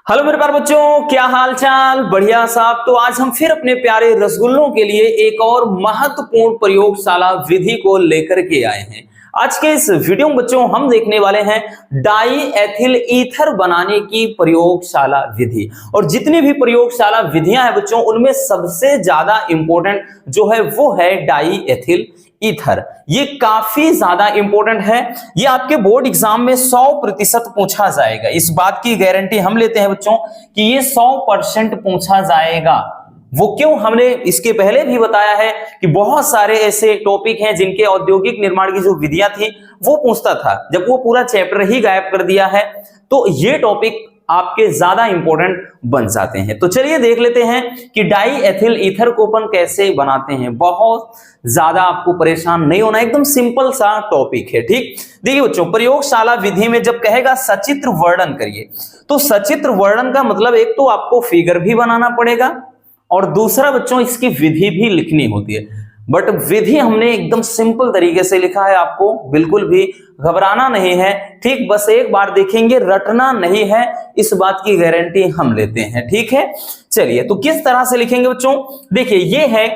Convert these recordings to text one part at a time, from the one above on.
Hello मेरे प्यारे बच्चों, क्या हाल चाल। बढ़िया साहब। तो आज हम फिर अपने प्यारे रसगुल्लों के लिए एक और महत्वपूर्ण प्रयोगशाला विधि को लेकर के आए हैं। आज के इस वीडियो में बच्चों हम देखने वाले हैं डाई एथिल ईथर बनाने की प्रयोगशाला विधि। और जितनी भी प्रयोगशाला विधियां हैं बच्चों, उनमें सबसे ज्यादा इंपॉर्टेंट जो है वो है डाई एथिल ईथर। ये काफी ज्यादा इंपॉर्टेंट है। ये आपके बोर्ड एग्जाम में 100% पूछा जाएगा। इस बात की गारंटी हम लेते हैं बच्चों कि ये 100% पूछा जाएगा। वो क्यों, हमने इसके पहले भी बताया है कि बहुत सारे ऐसे टॉपिक हैं जिनके औद्योगिक निर्माण की जो विधियां थी वो पूछता था। जब वो पूरा चैप्टर ही गायब कर दिया है तो ये टॉपिक आपके ज्यादा इंपॉर्टेंट बन जाते हैं। तो चलिए देख लेते हैं कि डाई एथिल ईथर को अपन कैसे बनाते हैं। बहुत ज्यादा आपको परेशान नहीं होना, एकदम सिंपल सा टॉपिक है। ठीक, देखिए बच्चों, प्रयोगशाला विधि में जब कहेगा सचित्र वर्णन करिए, तो सचित्र वर्णन का मतलब एक तो आपको फिगर भी बनाना पड़ेगा और दूसरा बच्चों इसकी विधि भी लिखनी होती है। बट विधि हमने एकदम सिंपल तरीके से लिखा है, आपको बिल्कुल भी घबराना नहीं है। ठीक, बस एक बार देखेंगे, रटना नहीं है, इस बात की गारंटी हम लेते हैं। ठीक है, चलिए तो किस तरह से लिखेंगे बच्चों, देखिए ये है,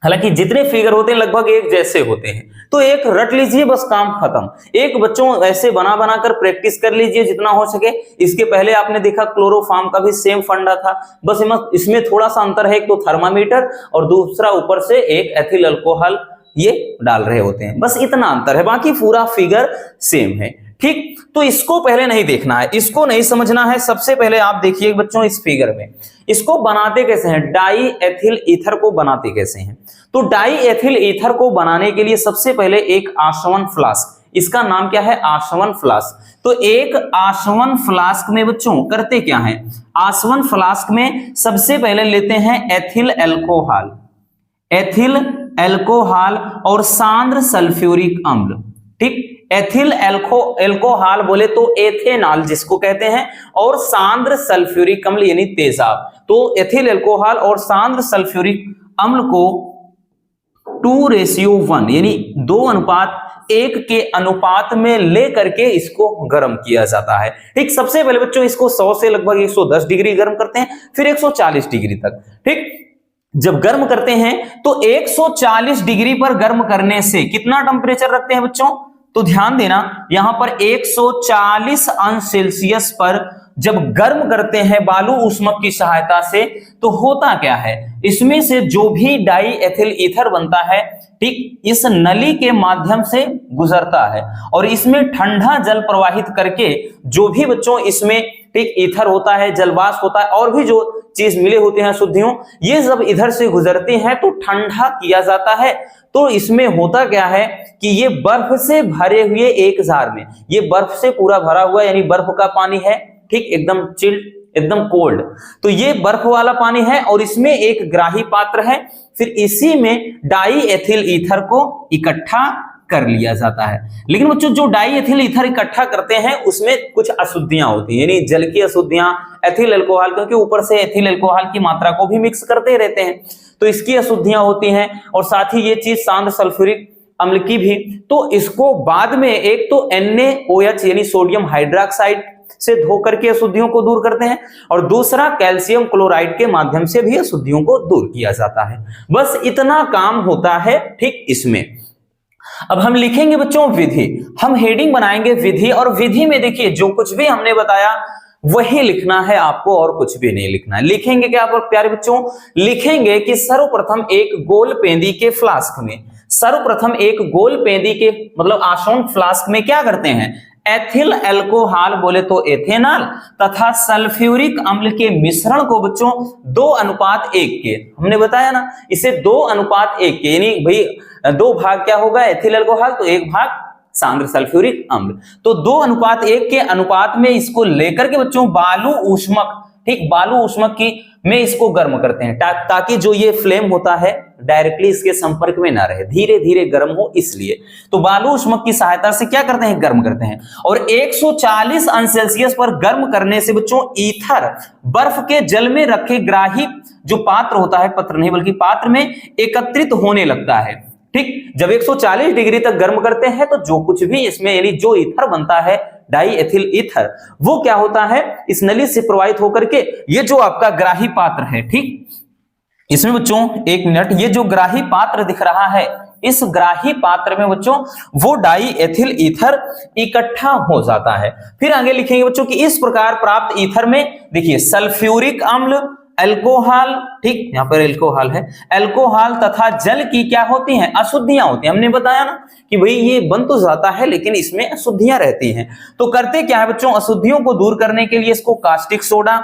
हालांकि जितने फिगर होते हैं लगभग एक जैसे होते हैं, तो एक रट लीजिए, बस काम खत्म। एक बच्चों ऐसे बना बनाकर प्रैक्टिस कर लीजिए जितना हो सके। इसके पहले आपने देखा क्लोरोफॉर्म का भी सेम फंडा था, बस इसमें थोड़ा सा अंतर है, एक तो थर्मामीटर और दूसरा ऊपर से एक एथिल अल्कोहल ये डाल रहे होते हैं, बस इतना अंतर है, बाकी पूरा फिगर सेम है। ठीक, तो इसको पहले नहीं देखना है, इसको नहीं समझना है। सबसे पहले आप देखिए बच्चों इस फिगर में इसको बनाते कैसे हैं, डाई एथिल ईथर को बनाते कैसे हैं। तो डाई एथिल ईथर को बनाने के लिए सबसे पहले एक आसवन फ्लास्क, इसका नाम क्या है, आसवन फ्लास्क। तो एक आसवन फ्लास्क में बच्चों करते क्या है, आसवन फ्लास्क में सबसे पहले लेते हैं एथिल अल्कोहल, एथिल अल्कोहल और सांद्र सल्फ्यूरिक अम्ल। ठीक, एथिल अल्कोहल बोले तो एथेनॉल जिसको कहते हैं, और सांद्र सल्फ्यूरिक अम्ल यानी तेजाब। तो एथिल अल्कोहल और सांद्र सल्फ्यूरिक अम्ल को 2:1 यानी 2:1 के अनुपात में ले करके इसको गर्म किया जाता है। ठीक, सबसे पहले बच्चों इसको 100 से लगभग 110 डिग्री गर्म करते हैं, फिर 140 डिग्री तक। ठीक, जब गर्म करते हैं तो 140 डिग्री पर गर्म करने से कितना टेम्परेचर रखते हैं बच्चों, तो ध्यान देना यहां पर 140 अंश सेल्सियस पर जब गर्म करते हैं बालू ऊष्मक की सहायता से, तो होता क्या है, इसमें से जो भी डाई एथिल ईथर बनता है, ठीक, इस नली के माध्यम से गुजरता है और इसमें ठंडा जल प्रवाहित करके जो भी बच्चों इसमें ठीक ईथर होता है, जलवाष्प होता है और भी जो चीज मिले होते हैं शुद्धियों, ये जब इधर से गुजरती हैं तो ठंडा किया जाता है। तो इसमें होता क्या है कि ये बर्फ से भरे हुए एक जार में, ये बर्फ से पूरा भरा हुआ यानी बर्फ का पानी है, ठीक, एकदम चिल्ड, एकदम कोल्ड, तो ये बर्फ वाला पानी है और इसमें एक ग्राही पात्र है। फिर इसी में डाई एथिल ईथर को इकट्ठा कर लिया जाता है। लेकिन बच्चों जो डाई एथिल ईथर इकट्ठा करते हैं उसमें कुछ अशुद्धियां होती हैं, यानी जल की अशुद्धियां, एथिल अल्कोहल, क्योंकि ऊपर से एथिल अल्कोहल की मात्रा को भी मिक्स करते रहते हैं, तो इसकी अशुद्धियां होती हैं। और साथ ही ये चीज सांद्र सल्फ्यूरिक अम्ल की भी, तो इसको बाद में एक तो NaOH यानी सोडियम हाइड्रोक्साइड से धो करके अशुद्धियों को दूर करते हैं और दूसरा कैल्शियम क्लोराइड के माध्यम से भी अशुद्धियों को दूर किया जाता है। बस इतना काम होता है। ठीक, इसमें अब हम लिखेंगे बच्चों विधि, हम हेडिंग बनाएंगे विधि, और विधि में देखिए जो कुछ भी हमने बताया वही लिखना है आपको, और कुछ भी नहीं लिखना है। लिखेंगे क्या पर प्यारे बच्चों, लिखेंगे कि सर्वप्रथम एक गोल पेंदी के फ्लास्क में, सर्वप्रथम एक गोल पेंदी के मतलब आसवन फ्लास्क में क्या करते हैं, एथिल अल्कोहल बोले तो एथेनॉल तथा सल्फ्यूरिक अम्ल के मिश्रण को बच्चों 2:1 के, हमने बताया ना इसे 2:1 के, यानी भाई 2 भाग क्या होगा एथिल अल्कोहल तो 1 भाग सांद्र सल्फ्यूरिक अम्ल, तो 2:1 के अनुपात में इसको लेकर के बच्चों बालू ऊष्मक, ठीक, बालू ऊष्मक की में इसको गर्म करते हैं ताकि जो ये फ्लेम होता है डायरेक्टली इसके संपर्क में ना रहे, धीरे धीरे गर्म हो, इसलिए तो बालू ऊष्मक की सहायता से क्या करते हैं, गर्म करते हैं। और 140 अंश सेल्सियस पर गर्म करने से बच्चों ईथर बर्फ के जल में रखे ग्राही जो पात्र होता है, पत्र नहीं बल्कि पात्र में एकत्रित होने लगता है। ठीक, जब 140 डिग्री तक गर्म करते हैं तो जो कुछ भी इसमें यानी जो ईथर बनता है डाई एथिल ईथर, वो क्या होता है, इस नली से प्रवाहित होकर के ये जो आपका ग्राही पात्र है, ठीक, इसमें बच्चों एक मिनट, ये जो ग्राही पात्र दिख रहा है, इस ग्राही पात्र में बच्चों वो डाई एथिल ईथर इकट्ठा हो जाता है। फिर आगे लिखेंगे बच्चों कि इस प्रकार प्राप्त ईथर में देखिए सल्फ्यूरिक अम्ल, अल्कोहल, ठीक, यहां पर अल्कोहल है, अल्कोहल तथा जल की क्या होती हैं, अशुद्धियां होती हैं। हमने बताया ना कि भाई ये बन तो जाता है लेकिन इसमें अशुद्धियां रहती हैं। तो करते क्या है बच्चों, अशुद्धियों को दूर करने के लिए इसको कास्टिक सोडा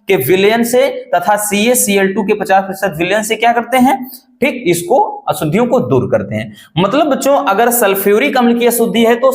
के विलयन से तथा CaCl2 के 50% विलयन से क्या करते हैं, ठीक, इसको अशुद्धियों को दूर करते हैं। मतलब बच्चों अगर सल्फ्यूरिक अम्ल की अशुद्धि है तो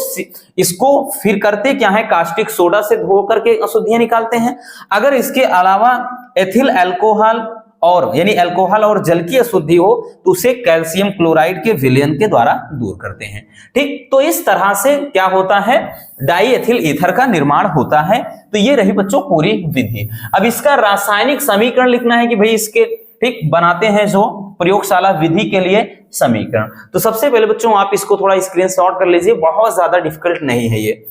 इसको फिर करते क्या है, कास्टिक सोडा से धो करके अशुद्धियां निकालते हैं। अगर इसके अलावा एथिल अल्कोहल और यानी अल्कोहल और जल की अशुद्धि हो तो उसे कैल्शियम क्लोराइड के विलयन के द्वारा दूर करते हैं। ठीक, तो इस तरह से क्या होता है, डाई एथिल ईथर का निर्माण होता है। तो ये रही बच्चों पूरी विधि। अब इसका रासायनिक समीकरण लिखना है कि भाई इसके, ठीक, बनाते हैं जो प्रयोगशाला विधि के लिए समीकरण। तो सबसे पहले बच्चों आप इसको थोड़ा स्क्रीनशॉट कर लीजिए, बहुत ज्यादा डिफिकल्ट नहीं है ये।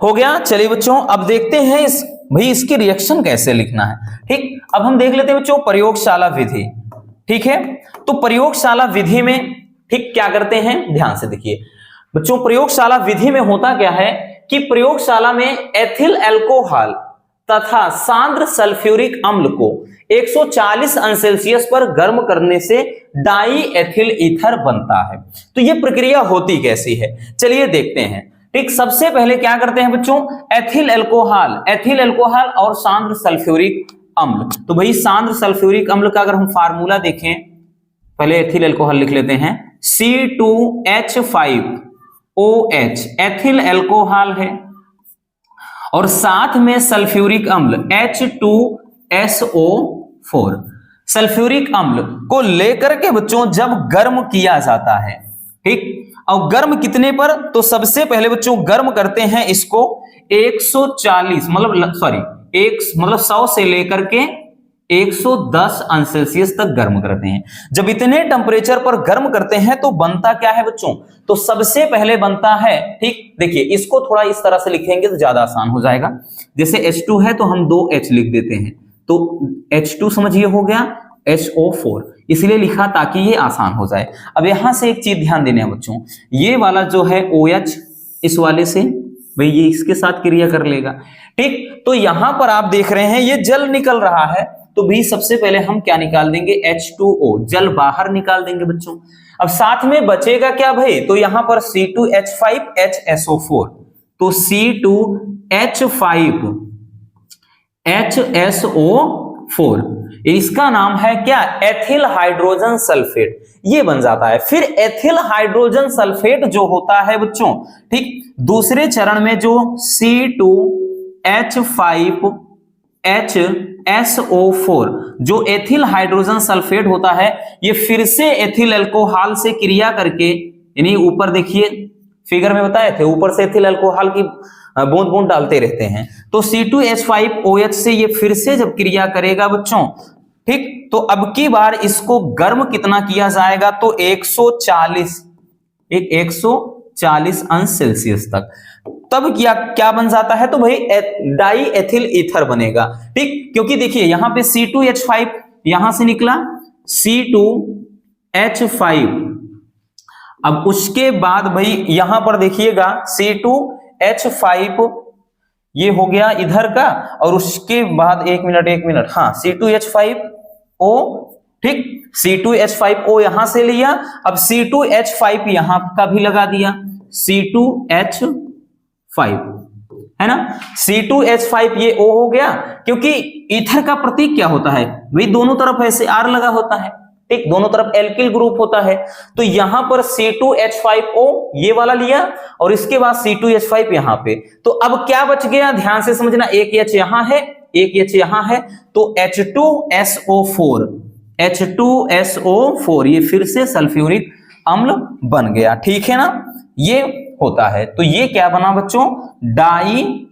हो गया। चलिए बच्चों अब देखते हैं भाई इसकी रिएक्शन कैसे लिखना है। ठीक, अब हम देख लेते हैं बच्चों प्रयोगशाला विधि। ठीक है, तो प्रयोगशाला विधि में ठीक क्या करते हैं, ध्यान से देखिए बच्चों। प्रयोगशाला विधि में होता क्या है कि प्रयोगशाला में एथिल अल्कोहल तथा सांद्र सल्फ्यूरिक अम्ल को 140 अंश सेल्सियस पर गर्म करने से डाई एथिल ईथर बनता है। तो यह प्रक्रिया होती कैसी है, चलिए देखते हैं। ठीक, सबसे पहले क्या करते हैं बच्चों, एथिल अल्कोहल और सांद्र सल्फ्यूरिक अम्ल। तो भाई सांद्र सल्फ्यूरिक अम्ल का अगर हम फार्मूला देखें, पहले एथिल अल्कोहल लिख लेते हैं, C2H5OH एथिल अल्कोहल है और साथ में सल्फ्यूरिक अम्ल H2SO4। सल्फ्यूरिक अम्ल को लेकर के बच्चों जब गर्म किया जाता है, ठीक, और गर्म कितने पर, तो सबसे पहले बच्चों गर्म करते हैं इसको 140 मतलब 100 से लेकर के 110 अंश सेल्सियस तक गर्म करते हैं। जब इतने टेम्परेचर पर गर्म करते हैं तो बनता क्या है बच्चों, तो सबसे पहले बनता है, ठीक, देखिए इसको थोड़ा इस तरह से लिखेंगे तो ज्यादा आसान हो जाएगा। जैसे H2 है तो हम 2H लिख देते हैं, तो H2 समझिए हो गया, SO4 इसलिए लिखा ताकि ये आसान हो जाए। अब यहां से एक चीज ध्यान देने हैं बच्चों, ये वाला जो है OH इस वाले से भाई ये इसके साथ क्रिया कर लेगा। ठीक, तो यहां पर आप देख रहे हैं ये जल निकल रहा है, तो भी सबसे पहले हम क्या निकाल देंगे, H2O, जल बाहर निकाल देंगे बच्चों। अब साथ में बचेगा क्या भाई, तो यहां पर C2H5HSO4, तो C2H5HSO4 इसका नाम है क्या, एथिल हाइड्रोजन सल्फेट, ये बन जाता है। फिर एथिल हाइड्रोजन सल्फेट जो होता है बच्चों, ठीक, दूसरे चरण में जो C2H5HSO4 जो एथिल हाइड्रोजन सल्फेट होता है, ये फिर से एथिल अल्कोहल से क्रिया करके, यानी ऊपर देखिए फिगर में बताए थे, ऊपर से एथिल अल्कोहल की बूंद बूंद डालते रहते हैं, तो C2H5OH से ये फिर से जब क्रिया करेगा बच्चों, ठीक, तो अब की बार इसको गर्म कितना किया जाएगा, तो 140 अंश सेल्सियस तक। तब क्या बन जाता है, तो भाई डाई एथिल ईथर बनेगा। ठीक, क्योंकि देखिए यहां पे C2H5 यहां से निकला C2H5, अब उसके बाद भाई यहां पर देखिएगा C2H5 ये हो गया इधर का, और उसके बाद एक मिनट, हाँ C2H5O, ठीक, C2H5O यहां से लिया, अब C2H5 यहां का भी लगा दिया, C2H5 है ना, C2H5 ये O हो गया, क्योंकि ईथर का प्रतीक क्या होता है भाई, दोनों तरफ ऐसे R लगा होता है, ठीक, दोनों तरफ एल्किल ग्रुप होता है, तो यहां पर C2H5O ये वाला लिया और इसके बाद C2H5 यहां पे, तो अब क्या बच गया, ध्यान से समझना, एक H यहां है, एक H यहां है, तो H2SO4 ये फिर से सल्फ्यूरिक अम्ल बन गया। ठीक है ना, ये होता है। तो ये क्या बना बच्चों, डाई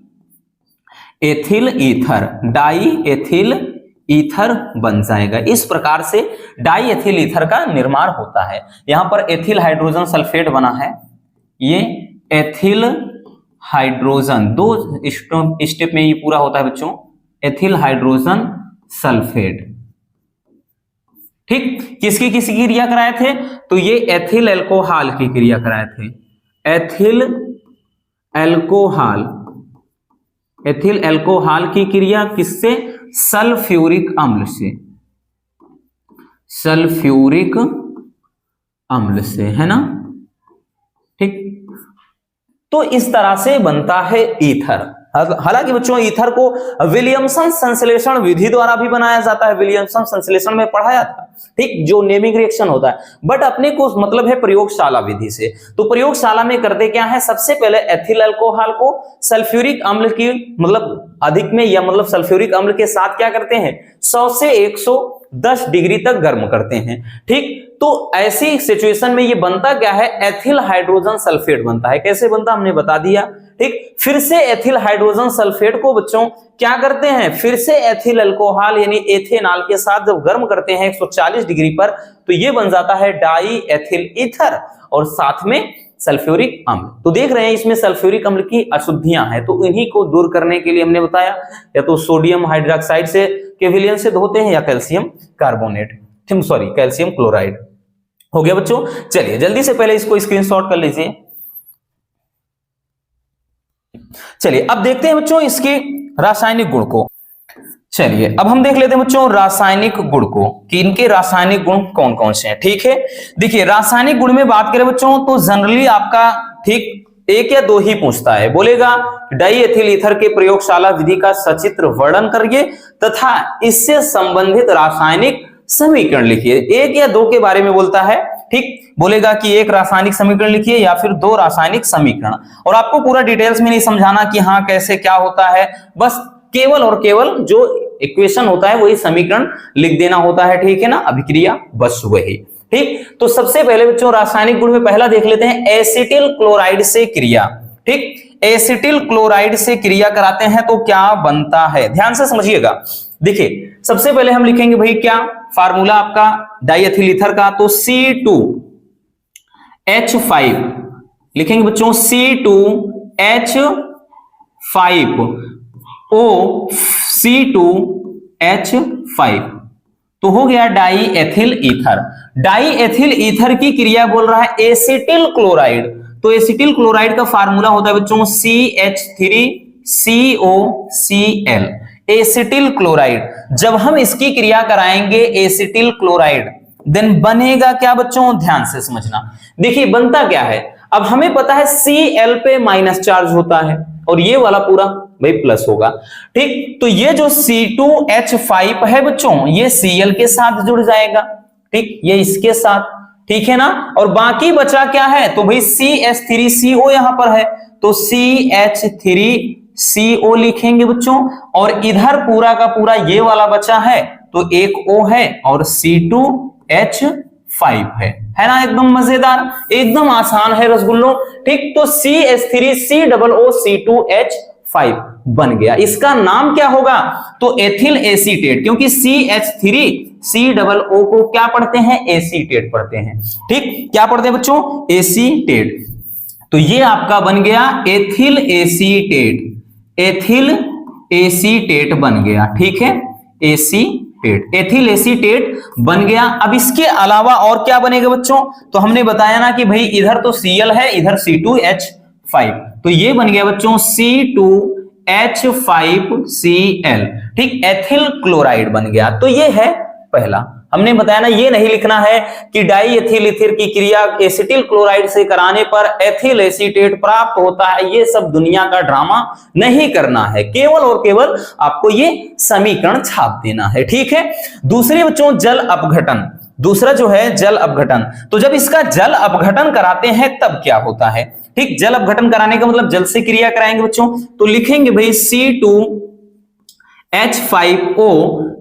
एथिल ईथर ईथर बन जाएगा। इस प्रकार से डाई एथिल ईथर का निर्माण होता है। यहां पर एथिल हाइड्रोजन सल्फेट बना है, ये एथिल हाइड्रोजन, 2 स्टेप में ये पूरा होता है बच्चों, एथिल हाइड्रोजन सल्फेट। ठीक, किसकी किसकी क्रिया कराए थे? तो ये एथिल एल्कोहल की क्रिया कराए थे, एथिल एल्कोहल, एथिल एल्कोहल की क्रिया किससे? सल्फ्यूरिक अम्ल से, सल्फ्यूरिक अम्ल से, है ना। ठीक, तो इस तरह से बनता है ईथर। हालांकि बच्चों ईथर को विलियमसन संश्लेषण विधि द्वारा भी बनाया जाता है, विलियमसन संश्लेषण में पढ़ाया था, ठीक, जो नेमिंग रिएक्शन होता है, बट अपने को मतलब है प्रयोगशाला विधि से। तो प्रयोगशाला में करते क्या है, सबसे पहले एथिल अल्कोहल को सल्फ्यूरिक अम्ल की मतलब अधिक में या मतलब सल्फ्यूरिक अम्ल के साथ क्या करते हैं, 100 से 110 डिग्री तक गर्म करते हैं। ठीक, तो ऐसी सिचुएशन में ये बनता क्या है, एथिल हाइड्रोजन सल्फेट बनता है। कैसे बनता हमने बता दिया। ठीक, फिर से एथिल हाइड्रोजन सल्फेट को बच्चों क्या करते हैं, फिर से एथिल अल्कोहल यानी एथेनॉल के साथ जब गर्म करते हैं 140 डिग्री पर, तो ये बन जाता है डाई एथिल ईथर और साथ में सल्फ्यूरिक अम्ल। तो देख रहे हैं इसमें सल्फ्यूरिक अम्ल की अशुद्धियां हैं, तो इन्हीं को दूर करने के लिए हमने बताया या तो सोडियम हाइड्रोक्साइड से के विलयन से धोते हैं या calcium carbonate, sorry calcium chloride. हो गया बच्चों, चलिए जल्दी से पहले इसको स्क्रीनशॉट कर लीजिए। चलिए अब देखते हैं बच्चों इसके रासायनिक गुण को। चलिए अब हम देख लेते हैं बच्चों रासायनिक गुण को कि इनके रासायनिक गुण कौन कौन से हैं। ठीक है, देखिए रासायनिक गुण में बात करें बच्चों तो जनरली आपका ठीक 1 या 2 ही पूछता है, बोलेगा डाई एथिल ईथर के प्रयोगशाला विधि का सचित्र वर्णन करिए तथा इससे संबंधित रासायनिक समीकरण लिखिए। 1 या 2 के बारे में बोलता है, ठीक, बोलेगा कि 1 रासायनिक समीकरण लिखिए या फिर 2 रासायनिक समीकरण। और आपको पूरा डिटेल्स में नहीं समझाना कि हाँ कैसे क्या होता है, बस केवल और केवल जो इक्वेशन होता है वही समीकरण लिख देना होता है। ठीक है ना, अभिक्रिया बस वही। ठीक, तो सबसे पहले बच्चों रासायनिक गुण में पहला देख लेते हैं एसिटिल क्लोराइड से क्रिया। ठीक, एसिटिल क्लोराइड से क्रिया कराते हैं तो क्या बनता है, ध्यान से समझिएगा। देखिए सबसे पहले हम लिखेंगे भाई क्या फार्मूला आपका डाई एथिल ईथर का, तो C2H5 लिखेंगे बच्चों, C2H5O C2H5 तो हो गया die ethyl ether. Die ethyl ether की क्रिया बोल रहा है एसिटिल क्लोराइड, तो एसिटिल क्लोराइड का फार्मूला होता है बच्चों CH3COCl, एसिटिल क्लोराइड। जब हम इसकी क्रिया कराएंगे एसिटिल क्लोराइड देन बनेगा क्या बच्चों, ध्यान से समझना। देखिए बनता क्या है, अब हमें पता है Cl पे माइनस चार्ज होता है और ये वाला पूरा भाई प्लस होगा। ठीक, तो ये जो C2H5 है बच्चों ये Cl के साथ जुड़ जाएगा, ठीक, ये इसके साथ, ठीक है ना। और बाकी बचा क्या है, तो भाई CH3CO यहां पर है तो CH3CO लिखेंगे बच्चों, और इधर पूरा का पूरा ये वाला बचा है तो एक O है और C2H5 है ना। एकदम मजेदार, एकदम आसान है रसगुल्लो। ठीक, तो CH3COO2H5 बन गया। इसका नाम क्या होगा, तो एथिल एसीटेट, क्योंकि CH3COO को क्या पढ़ते हैं, एसीटेट पढ़ते हैं। ठीक, क्या पढ़ते हैं बच्चों, एसीटेट। तो ये आपका बन गया एथिल एसीटेट, एथिल एसीटेट बन गया। ठीक है, एसीटेट, एथिल एसीटेट बन गया। अब इसके अलावा और क्या बनेगा बच्चों, तो हमने बताया ना कि भाई इधर तो Cl है इधर C2H5, तो ये बन गया बच्चों C2H5Cl। ठीक, एथिल क्लोराइड बन गया। तो ये है पहला, हमने बताया ना, ये नहीं लिखना है कि डाई एथिल ईथर की क्रिया एसिटिल क्लोराइड से कराने पर एथिल एसीटेट प्राप्त होता है। ये सब दुनिया का ड्रामा नहीं करना है, केवल और केवल आपको ये समीकरण छाप देना है। ठीक है, दूसरे बच्चों जल अपघटन, दूसरा जो है जल अपघटन। तो जब इसका जल अपघटन कराते हैं तब क्या होता है। ठीक, जल अपघटन कराने का मतलब जल से क्रिया कराएंगे बच्चों, तो लिखेंगे भाई C2H5O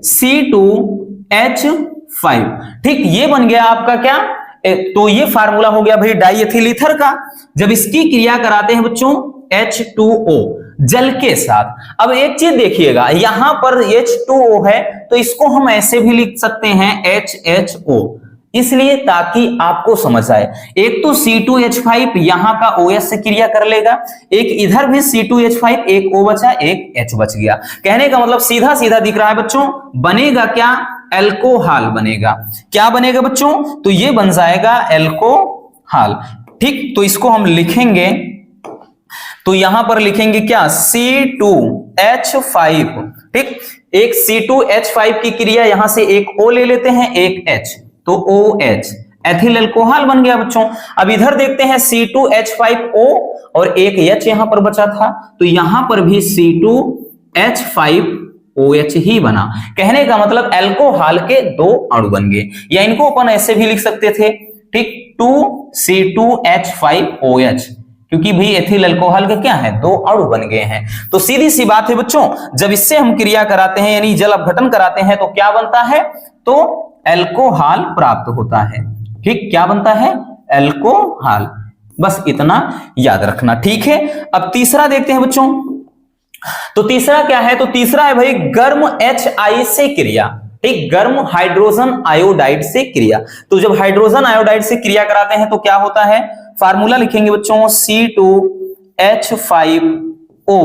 C2H5। ठीक, ये बन गया आपका क्या, तो ये फार्मूला हो गया भाई डाई एथिल ईथर का। जब इसकी क्रिया कराते हैं बच्चों H2O, जल के साथ। अब एक चीज देखिएगा, यहां पर H2O है तो इसको हम ऐसे भी लिख सकते हैं HHO, इसलिए ताकि आपको समझ आए। एक तो C2H5 यहां का OH से क्रिया कर लेगा, एक इधर भी C2H5, एक O बचा, एक H बच गया। कहने का मतलब सीधा सीधा दिख रहा है बच्चों, बनेगा क्या? एल्कोहल बनेगा। क्या बनेगा बच्चों? तो ये बन जाएगा एल्कोहल। ठीक, तो इसको हम लिखेंगे, तो यहां पर लिखेंगे क्या? C2H5। ठीक, एक C2H5 की क्रिया यहां से एक O ले लेते हैं, एक H, तो OH, एथिल अल्कोहल बन गया बच्चों। अब इधर देखते हैं C2H5O और एक H यहां पर बचा था, तो यहां पर भी C2H5OH ही बना। कहने का मतलब अल्कोहल के दो अणु बन गए, या इनको अपन ऐसे भी लिख सकते थे, ठीक, 2C2H5OH, क्योंकि भी एथिल अल्कोहल के क्या है? दो अणु बन गए हैं। तो सीधी सी बात है बच्चों, जब इससे हम क्रिया कराते हैं यानी जल अपघटन कराते हैं तो क्या बनता है? तो अल्कोहल प्राप्त होता है। ठीक, क्या बनता है? अल्कोहल। बस इतना याद रखना, ठीक है। अब तीसरा देखते हैं बच्चों, तो तीसरा क्या है? तो तीसरा है भाई गर्म HI से क्रिया। ठीक, गर्म हाइड्रोजन आयोडाइड से क्रिया। तो जब हाइड्रोजन आयोडाइड से क्रिया कराते हैं तो क्या होता है? फार्मूला लिखेंगे बच्चों, C2H5O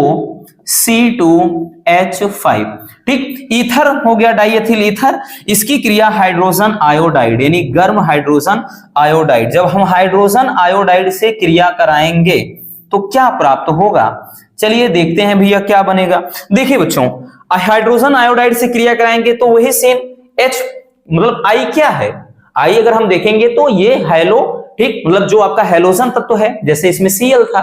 C2H5। ठीक, ईथर हो गया, डाइएथिल ईथर, इसकी क्रिया हाइड्रोजन आयोडाइड यानी गर्म हाइड्रोजन आयोडाइड। जब हम हाइड्रोजन आयोडाइड से क्रिया कराएंगे तो क्या प्राप्त होगा? चलिए देखते हैं भैया क्या बनेगा। देखिए बच्चों, हाइड्रोजन आयोडाइड से क्रिया कराएंगे तो वही सेम H, मतलब I क्या है? I अगर हम देखेंगे तो ये हेलो, ठीक, मतलब जो आपका हेलोजन तत्व है, जैसे इसमें Cl था,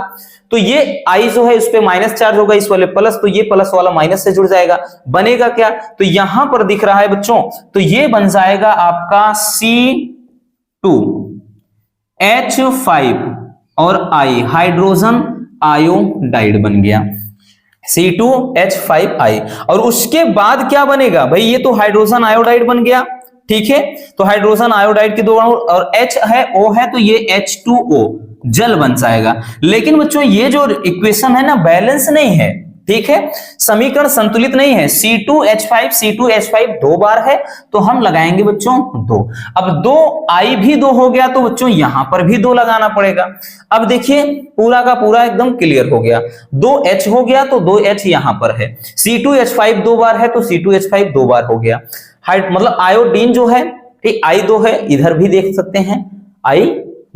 तो ये I जो है उस पे माइनस चार्ज होगा, इस वाले प्लस, तो ये प्लस वाला माइनस से जुड़ जाएगा। बनेगा क्या? तो यहां पर दिख रहा है बच्चों, तो ये बन जाएगा आपका C2H5 और I, हाइड्रोजन आयोडाइड बन गया, C2H5I। और उसके बाद क्या बनेगा भाई? ये तो हाइड्रोजन आयोडाइड बन गया, ठीक है। तो हाइड्रोजन आयोडाइड के दो अणु और H है, O है, तो ये H2O जल बन जाएगा। लेकिन बच्चों ये जो इक्वेशन है ना, बैलेंस नहीं है, ठीक है, समीकरण संतुलित नहीं है। C2H5 दो बार है तो हम लगाएंगे बच्चों 2। अब 2I भी 2 हो गया तो बच्चों यहां पर भी 2 लगाना पड़ेगा। अब देखिए पूरा का पूरा एकदम क्लियर हो गया, 2H हो गया तो 2H यहां पर है, C2H5 दो बार है तो C2H5 दो बार हो गया। मतलब आयोडीन जो है, ठीक, I 2 है, इधर भी देख सकते हैं I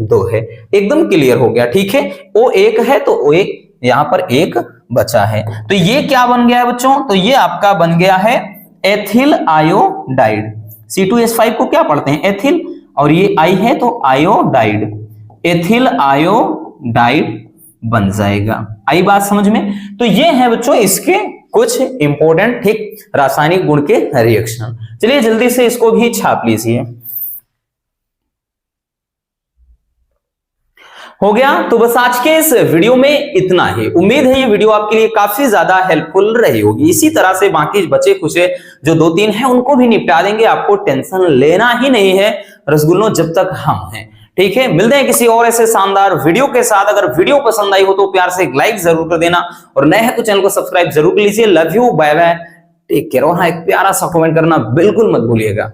2 है, एकदम क्लियर हो गया, ठीक है। O 1 है तो O 1 यहां पर 1 बचा है। तो ये क्या बन गया है बच्चों? तो ये आपका बन गया है एथिल आयोडाइड। C2H5 को क्या पढ़ते हैं? एथिल, और ये I है तो आयोडाइड, एथिल आयोडाइड बन जाएगा। आई बात समझ में? तो ये है बच्चों इसके कुछ इंपॉर्टेंट, ठीक, रासायनिक गुण के रिएक्शन। चलिए जल्दी से इसको भी छाप लीजिए। हो गया। तो बस आज के इस वीडियो में इतना ही। उम्मीद है ये वीडियो आपके लिए काफी ज्यादा हेल्पफुल रही होगी। इसी तरह से बाकी बचे खुचे जो 2-3 हैं उनको भी निपटा देंगे, आपको टेंशन लेना ही नहीं है रसगुल्लों, जब तक हम हैं, ठीक है। मिलते हैं किसी और ऐसे शानदार वीडियो के साथ। अगर वीडियो पसंद आई हो तो प्यार से एक लाइक जरूर कर देना, और नए हैं तो चैनल को सब्सक्राइब जरूर कर लीजिए। Love you, bye bye, take care, और हाँ एक प्यारा सा कमेंट करना बिल्कुल मत भूलिएगा।